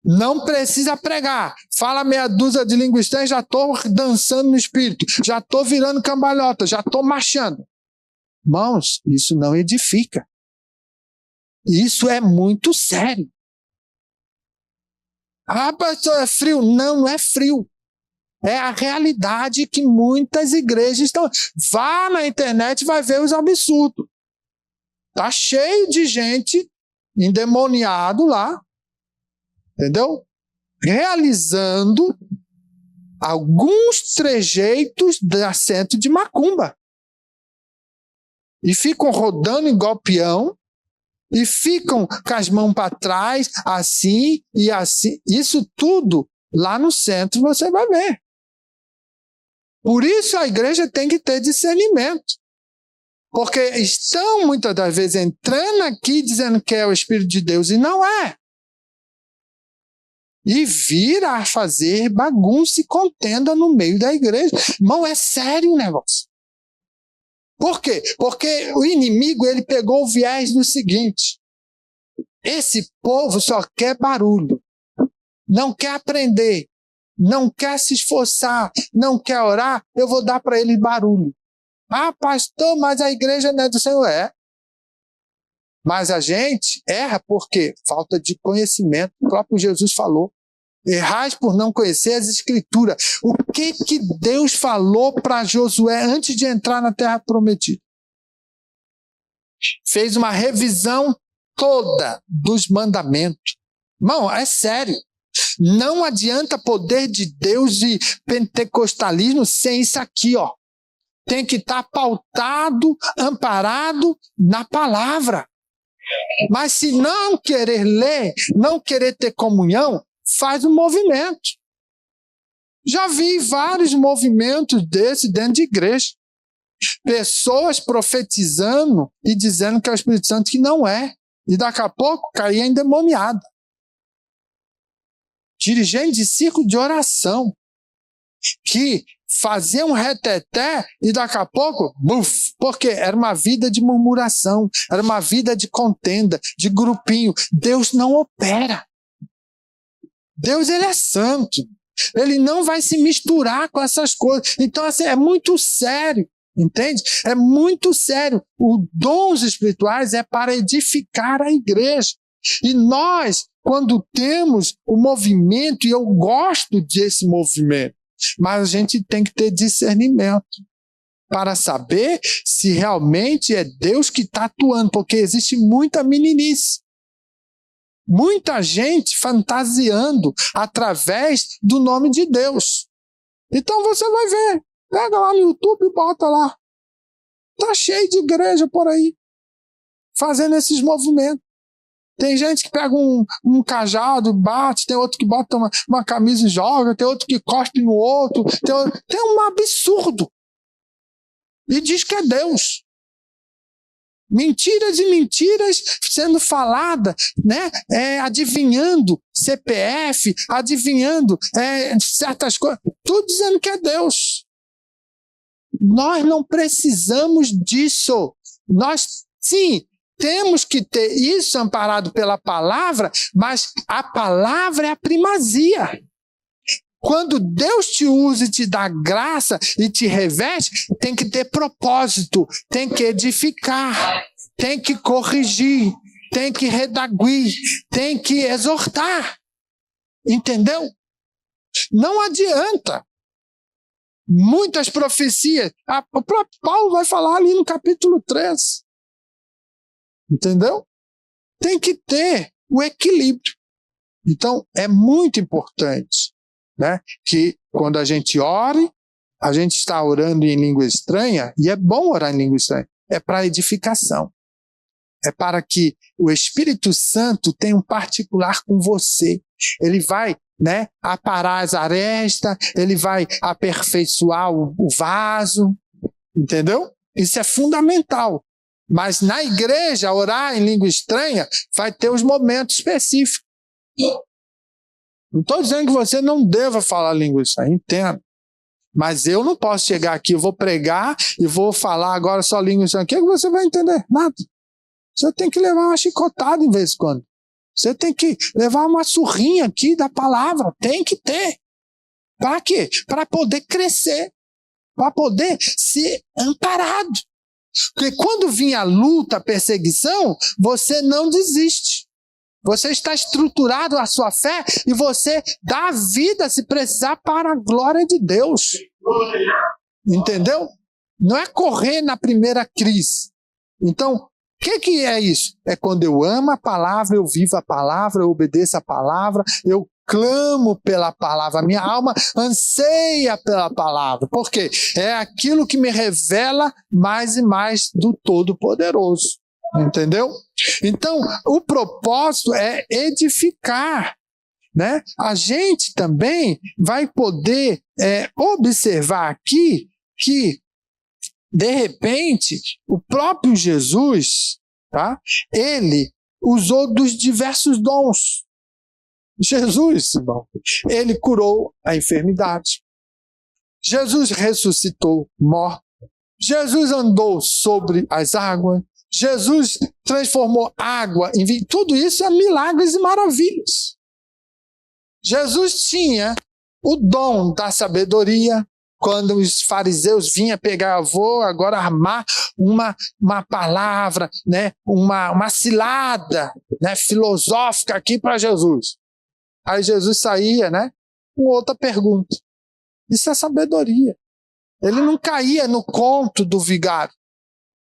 não precisa pregar. Fala meia dúzia de língua estranha, já estou dançando no espírito, já estou virando cambalhota, já estou marchando. Irmãos, isso não edifica. Isso é muito sério. Ah, pastor, é frio. Não, não é frio. É a realidade que muitas igrejas estão. Vá na internet e vai ver os absurdos. Está cheio de gente endemoniado lá, entendeu? Realizando alguns trejeitos de assento de macumba. E ficam rodando igual peão, e ficam com as mãos para trás, assim e assim. Isso tudo lá no centro você vai ver. Por isso a igreja tem que ter discernimento. Porque estão muitas das vezes entrando aqui dizendo que é o Espírito de Deus e não é. E vira a fazer bagunça e contenda no meio da igreja. Irmão, é sério o negócio. Por quê? Porque o inimigo ele pegou o viés do seguinte: esse povo só quer barulho, não quer aprender, não quer se esforçar, não quer orar, eu vou dar para eles barulho. Ah, pastor, mas a igreja não é do Senhor. É. Mas a gente erra porque falta de conhecimento. O próprio Jesus falou. Errais por não conhecer as Escrituras. O que Deus falou para Josué antes de entrar na Terra Prometida? Fez uma revisão toda dos mandamentos. Irmão, é sério. Não adianta poder de Deus e pentecostalismo sem isso aqui, ó. Tem que estar pautado, amparado na palavra. Mas se não querer ler, não querer ter comunhão, faz um movimento. Já vi vários movimentos desses dentro de igreja. Pessoas profetizando e dizendo que é o Espírito Santo, que não é. E daqui a pouco caía endemoniada. Dirigente de círculo de oração, que fazia um reteté e daqui a pouco, buf, porque era uma vida de murmuração, era uma vida de contenda, de grupinho. Deus não opera. Deus, ele é santo. Ele não vai se misturar com essas coisas. Então, assim, é muito sério, entende? É muito sério. Os dons espirituais é para edificar a igreja. E nós, quando temos o movimento, e eu gosto desse movimento, mas a gente tem que ter discernimento. para saber se realmente é Deus que está atuando, porque existe muita meninice. Muita gente fantasiando através do nome de Deus. Então você vai ver, pega lá no YouTube e bota lá. Está cheio de igreja por aí, fazendo esses movimentos. Tem gente que pega um cajado, bate, tem outro que bota uma camisa e joga, tem outro que cospe no outro, tem um absurdo. E diz que é Deus. Mentiras e mentiras sendo faladas, né? Adivinhando CPF, adivinhando certas coisas, tudo dizendo que é Deus. Nós não precisamos disso. Nós, sim, temos que ter isso amparado pela palavra, mas a palavra é a primazia. Quando Deus te usa e te dá graça e te reveste, tem que ter propósito, tem que edificar, tem que corrigir, tem que redaguir, tem que exortar. Entendeu? Não adianta. Muitas profecias. O próprio Paulo vai falar ali no capítulo 3. Entendeu? Tem que ter o equilíbrio. Então, é muito importante, né, que quando a gente ore, a gente está orando em língua estranha, e é bom orar em língua estranha, é para edificação. É para que o Espírito Santo tenha um particular com você. Ele vai, né, aparar as arestas, ele vai aperfeiçoar o vaso, entendeu? Isso é fundamental. Mas na igreja, orar em língua estranha vai ter os momentos específicos. Não estou dizendo que você não deva falar língua estranha, entendo. Mas eu não posso chegar aqui, eu vou pregar e vou falar agora só língua estranha. O que você vai entender? Nada. Você tem que levar uma chicotada de vez em quando. Você tem que levar uma surrinha aqui da palavra. Tem que ter. Para quê? Para poder crescer. Para poder ser amparado. Porque quando vir a luta, a perseguição, você não desiste. Você está estruturado a sua fé e você dá vida, se precisar, para a glória de Deus. Entendeu? Não é correr na primeira crise. Então, o que é isso? É quando eu amo a palavra, eu vivo a palavra, eu obedeço a palavra, eu clamo pela palavra, minha alma anseia pela palavra. Por quê? É aquilo que me revela mais e mais do Todo-Poderoso. Entendeu? Então, o propósito é edificar, né? A gente também vai poder observar aqui que, de repente, o próprio Jesus, tá? Ele usou dos diversos dons. Jesus, irmão, ele curou a enfermidade. Jesus ressuscitou morto. Jesus andou sobre as águas. Jesus transformou água em vinho. Tudo isso é milagres e maravilhas. Jesus tinha o dom da sabedoria. Quando os fariseus vinham pegar, vou agora armar uma palavra, né, uma cilada, né, filosófica aqui para Jesus. Aí Jesus saía, né, com outra pergunta. Isso é sabedoria. Ele não caía no conto do vigário.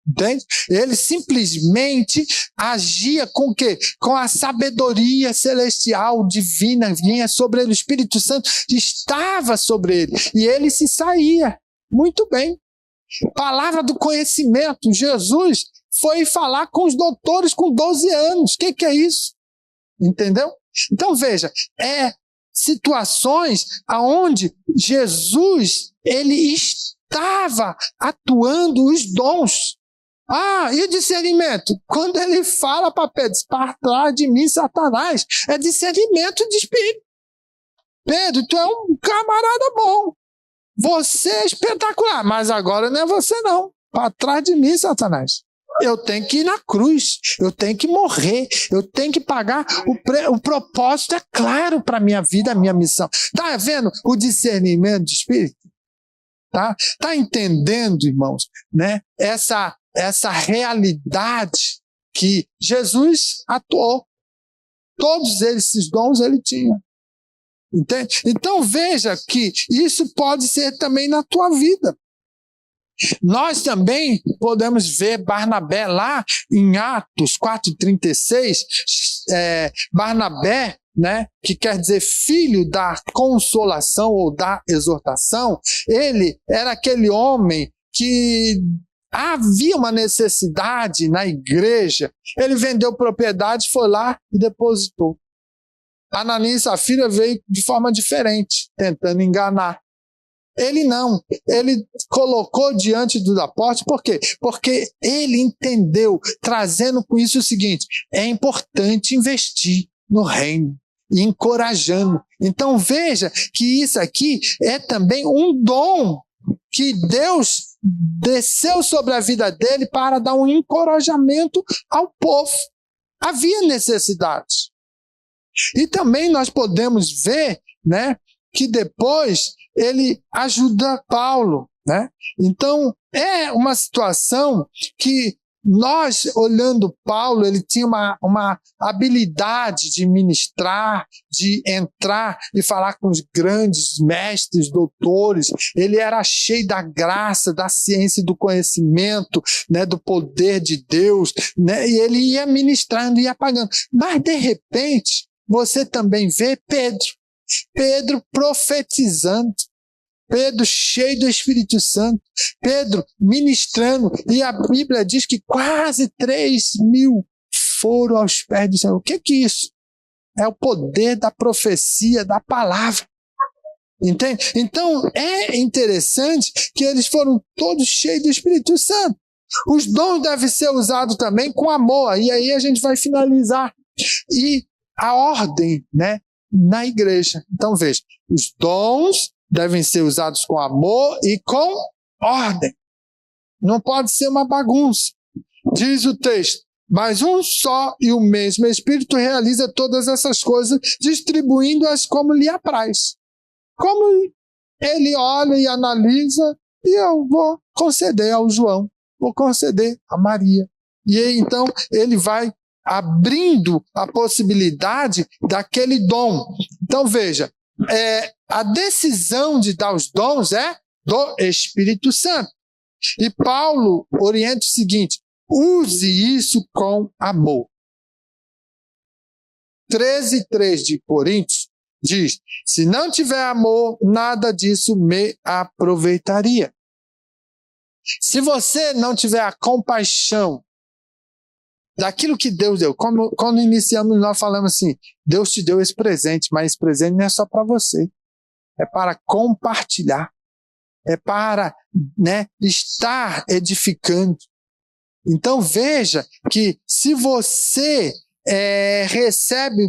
Entende? Ele simplesmente agia com o quê? Com a sabedoria celestial, divina, vinha sobre ele, o Espírito Santo estava sobre ele, e ele se saía muito bem. Palavra do conhecimento, Jesus foi falar com os doutores com 12 anos, o que é isso? Entendeu? Então veja, situações onde Jesus, ele estava atuando os dons. E o discernimento? Quando ele fala para Pedro, para trás de mim, Satanás, é discernimento de espírito. Pedro, tu é um camarada bom. Você é espetacular, mas agora não é você não. Para trás de mim, Satanás. Eu tenho que ir na cruz, eu tenho que morrer, eu tenho que pagar. O propósito é claro para a minha vida, a minha missão. Está vendo o discernimento de espírito? Tá entendendo, irmãos, né? Essa realidade que Jesus atuou. Todos esses dons ele tinha. Entende? Então veja que isso pode ser também na tua vida. Nós também podemos ver Barnabé lá em Atos 4,36, Barnabé, né, que quer dizer filho da consolação ou da exortação. Ele era aquele homem que havia uma necessidade na igreja, ele vendeu propriedade, foi lá e depositou. Ananias e Safira veio de forma diferente, tentando enganar. Ele não, ele colocou diante dos apóstolos, por quê? Porque ele entendeu, trazendo com isso o seguinte: é importante investir no reino, e encorajando. Então veja que isso aqui é também um dom que Deus desceu sobre a vida dele para dar um encorajamento ao povo. Havia necessidade. E também nós podemos ver, né, que depois ele ajuda Paulo, né? Então é uma situação que nós, olhando Paulo, ele tinha uma habilidade de ministrar, de entrar e falar com os grandes mestres, doutores. Ele era cheio da graça, da ciência e do conhecimento, né, do poder de Deus, né? E ele ia ministrando e ia pagando. Mas, de repente, você também vê Pedro profetizando, Pedro cheio do Espírito Santo, Pedro ministrando, e a Bíblia diz que quase 3.000 foram aos pés do Senhor. O que é isso? É o poder da profecia, da palavra. Entende? Então é interessante que eles foram todos cheios do Espírito Santo. Os dons devem ser usados também com amor, e aí a gente vai finalizar. E a ordem, né, na igreja. Então veja, os dons devem ser usados com amor e com ordem. Não pode ser uma bagunça. Diz o texto: mas um só e o mesmo Espírito realiza todas essas coisas, distribuindo-as como lhe apraz. Como ele olha e analisa, e eu vou conceder ao João, vou conceder a Maria. E aí, então, ele vai abrindo a possibilidade daquele dom. Então, veja, a decisão de dar os dons é do Espírito Santo. E Paulo orienta o seguinte: use isso com amor. 13:3 de Coríntios diz: se não tiver amor, nada disso me aproveitaria. Se você não tiver a compaixão daquilo que Deus deu, quando iniciamos nós falamos assim: Deus te deu esse presente, mas esse presente não é só para você, é para compartilhar, é para, né, estar edificando. Então veja que se você recebe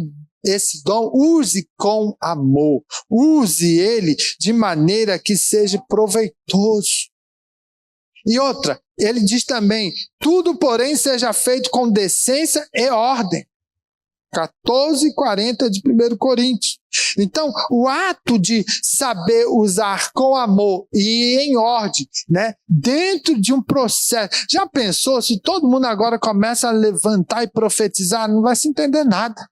esse dom, use com amor, use ele de maneira que seja proveitoso. E outra, ele diz também: tudo, porém, seja feito com decência e ordem. 14:40 de 1 Coríntios. Então, o ato de saber usar com amor e em ordem, né, dentro de um processo. Já pensou se todo mundo agora começa a levantar e profetizar? Não vai se entender nada.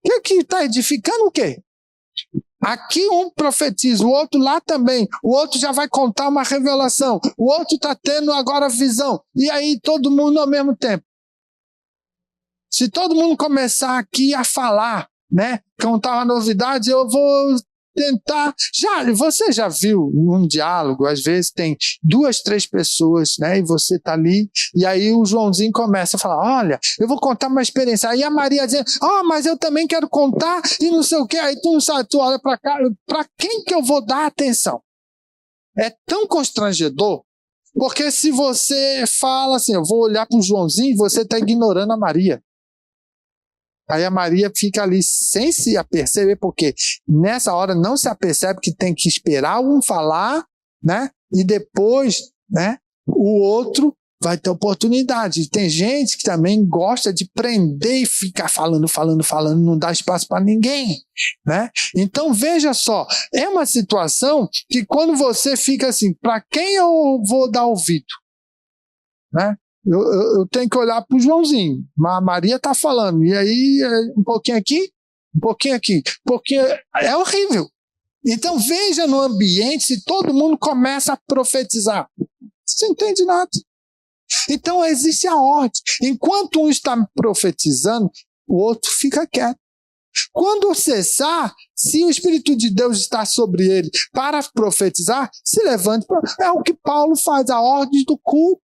O que está edificando o quê? Aqui um profetiza, o outro lá também, o outro já vai contar uma revelação, o outro está tendo agora visão, e aí todo mundo ao mesmo tempo. Se todo mundo começar aqui a falar, né, contar uma novidade, eu vou tentar. Você já viu um diálogo, às vezes tem 2, 3 pessoas, né, e você está ali, e aí o Joãozinho começa a falar: olha, eu vou contar uma experiência. Aí a Maria dizendo: mas eu também quero contar, e não sei o quê. Aí tu não sabe, tu olha para cá, para quem que eu vou dar atenção? É tão constrangedor, porque se você fala assim: eu vou olhar para o Joãozinho, você está ignorando a Maria. Aí a Maria fica ali sem se aperceber, porque nessa hora não se apercebe que tem que esperar um falar, né? E depois, né, o outro vai ter oportunidade. Tem gente que também gosta de prender e ficar falando, não dá espaço para ninguém, né? Então veja só, é uma situação que quando você fica assim: para quem eu vou dar ouvido, né? Eu tenho que olhar para o Joãozinho, mas a Maria está falando, e aí um pouquinho aqui, um pouquinho aqui, é horrível. Então veja no ambiente se todo mundo começa a profetizar. Você não entende nada. Então existe a ordem. Enquanto um está profetizando, o outro fica quieto. Quando cessar, se o Espírito de Deus está sobre ele para profetizar, se levante. É o que Paulo faz, a ordem do culto.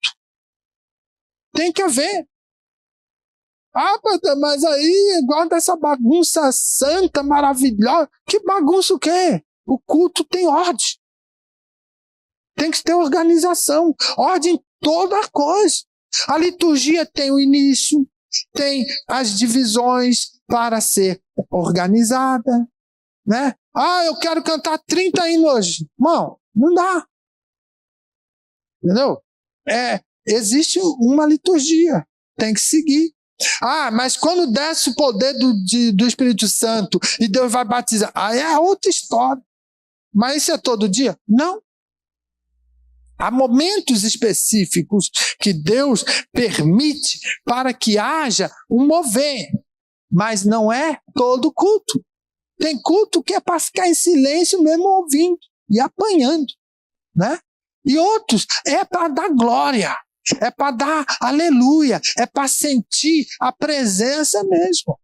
Tem que haver. Ah, mas aí, igual dessa bagunça santa, maravilhosa. Que bagunça o quê? O culto tem ordem. Tem que ter organização. Ordem em toda a coisa. A liturgia tem o início, tem as divisões para ser organizada, né? Ah, eu quero cantar 30 hinos hoje. Não dá. Entendeu? Existe uma liturgia. Tem que seguir. Ah, mas quando desce o poder do Espírito Santo e Deus vai batizar, aí é outra história. Mas isso é todo dia? Não. Há momentos específicos que Deus permite para que haja um mover, mas não é todo culto. Tem culto que é para ficar em silêncio mesmo ouvindo e apanhando, né? E outros é para dar glória. É para dar aleluia, é para sentir a presença mesmo.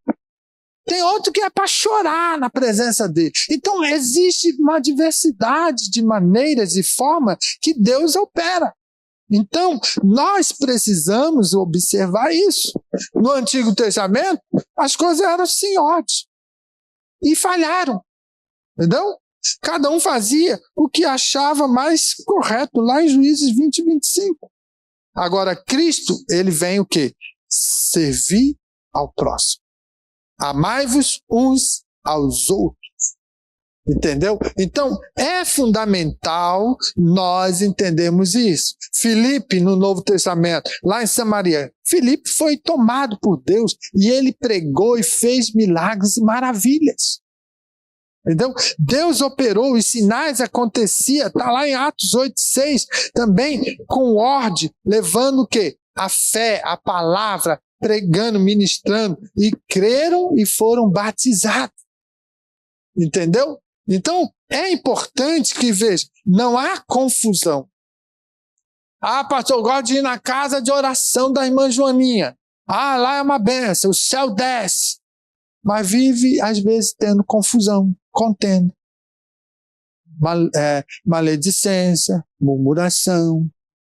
Tem outro que é para chorar na presença dele. Então existe uma diversidade de maneiras e formas que Deus opera. Então nós precisamos observar isso. No Antigo Testamento, as coisas eram sem ordem e falharam. Entendeu? Cada um fazia o que achava mais correto, lá em Juízes 20 e 25. Agora, Cristo, ele vem o quê? Servir ao próximo. Amai-vos uns aos outros. Entendeu? Então, é fundamental nós entendermos isso. Filipe, no Novo Testamento, lá em Samaria, Filipe foi tomado por Deus e ele pregou e fez milagres e maravilhas. Entendeu? Deus operou, os sinais aconteciam, está lá em Atos 8:6, também com ordem, levando o quê? A fé, a palavra, pregando, ministrando, e creram e foram batizados. Entendeu? Então, é importante que veja, não há confusão. Ah, pastor, eu gosto de ir na casa de oração da irmã Joaninha. Ah, lá é uma benção, o céu desce. Mas vive, às vezes, tendo confusão, contenda, maledicência, murmuração.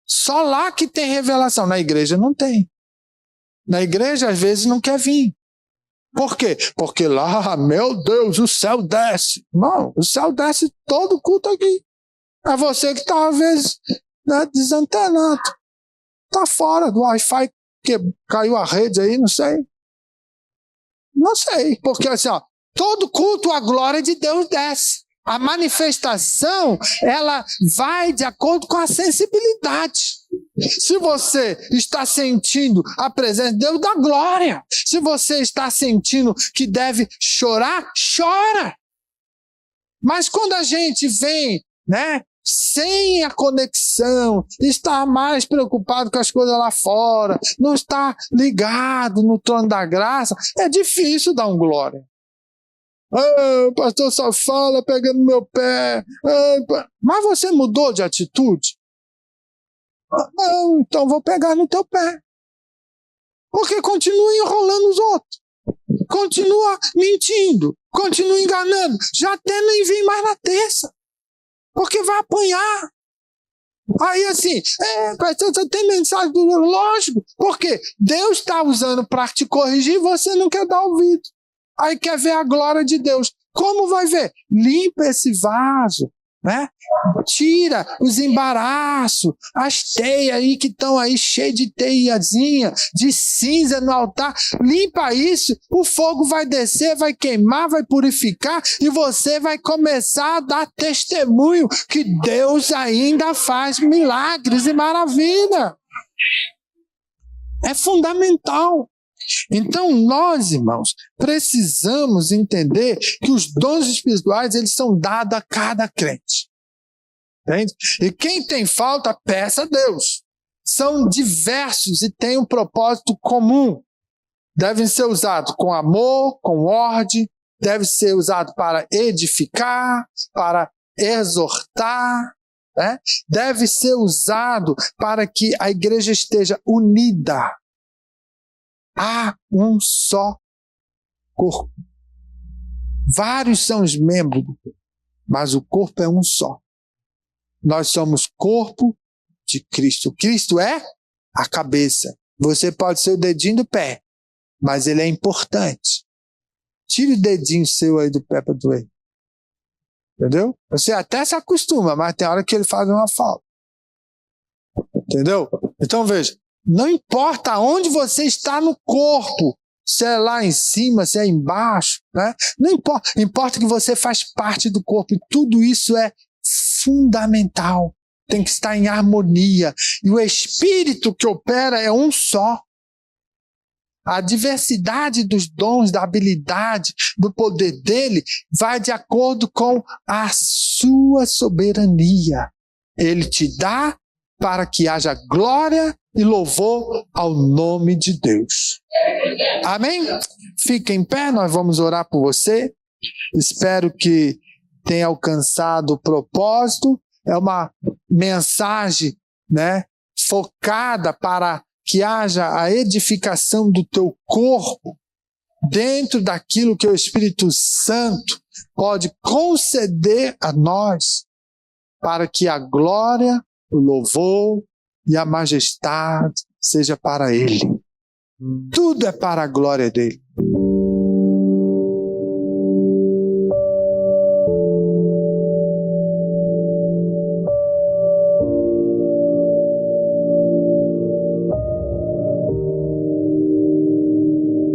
Só lá que tem revelação, na igreja não tem. Na igreja, às vezes, não quer vir. Por quê? Porque lá, meu Deus, o céu desce. Não, o céu desce todo culto aqui. É você que está, às vezes, desantenado. Está fora do Wi-Fi, que caiu a rede aí, não sei. Não sei, porque assim, todo culto a glória de Deus desce. A manifestação, ela vai de acordo com a sensibilidade. Se você está sentindo a presença de Deus, dá glória. Se você está sentindo que deve chorar, chora. Mas quando a gente vem, né, sem a conexão, está mais preocupado com as coisas lá fora, não está ligado no trono da graça, é difícil dar um glória. Ah, o pastor só fala pegando meu pé. Mas você mudou de atitude? Não, então vou pegar no teu pé. Porque continua enrolando os outros. Continua mentindo. Continua enganando. Já até nem vem mais na terça. Porque vai apanhar. Aí assim, você tem mensagem do lógico, porque Deus está usando para te corrigir e você não quer dar ouvido. Aí quer ver a glória de Deus. Como vai ver? Limpa esse vaso, né? Tira os embaraços, as teias aí que estão aí cheias de teiazinha, de cinza no altar. Limpa isso, o fogo vai descer, vai queimar, vai purificar e você vai começar a dar testemunho que Deus ainda faz milagres e maravilha. É fundamental. Então nós, irmãos, precisamos entender que os dons espirituais eles são dados a cada crente. Entende? E quem tem falta, peça a Deus. São diversos e têm um propósito comum. Devem ser usados com amor, com ordem, deve ser usado para edificar, para exortar, né? Deve ser usado para que a igreja esteja unida. Há um só corpo. Vários são os membros do corpo, mas o corpo é um só. Nós somos corpo de Cristo. Cristo é a cabeça. Você pode ser o dedinho do pé, mas ele é importante. Tire o dedinho seu aí do pé para doer. Entendeu? Você até se acostuma, mas tem hora que ele faz uma falta. Entendeu? Então veja, não importa onde você está no corpo, se é lá em cima, se é embaixo, né? Não importa, importa que você faz parte do corpo e tudo isso é fundamental. Tem que estar em harmonia. E o Espírito que opera é um só. A diversidade dos dons, da habilidade, do poder dele, vai de acordo com a sua soberania. Ele te dá para que haja glória e louvor ao nome de Deus. Amém? Fica em pé, nós vamos orar por você. Espero que tenha alcançado o propósito. É uma mensagem, né, focada para que haja a edificação do teu corpo dentro daquilo que o Espírito Santo pode conceder a nós, para que a glória, o louvor e a majestade seja para Ele. Tudo é para a glória dele.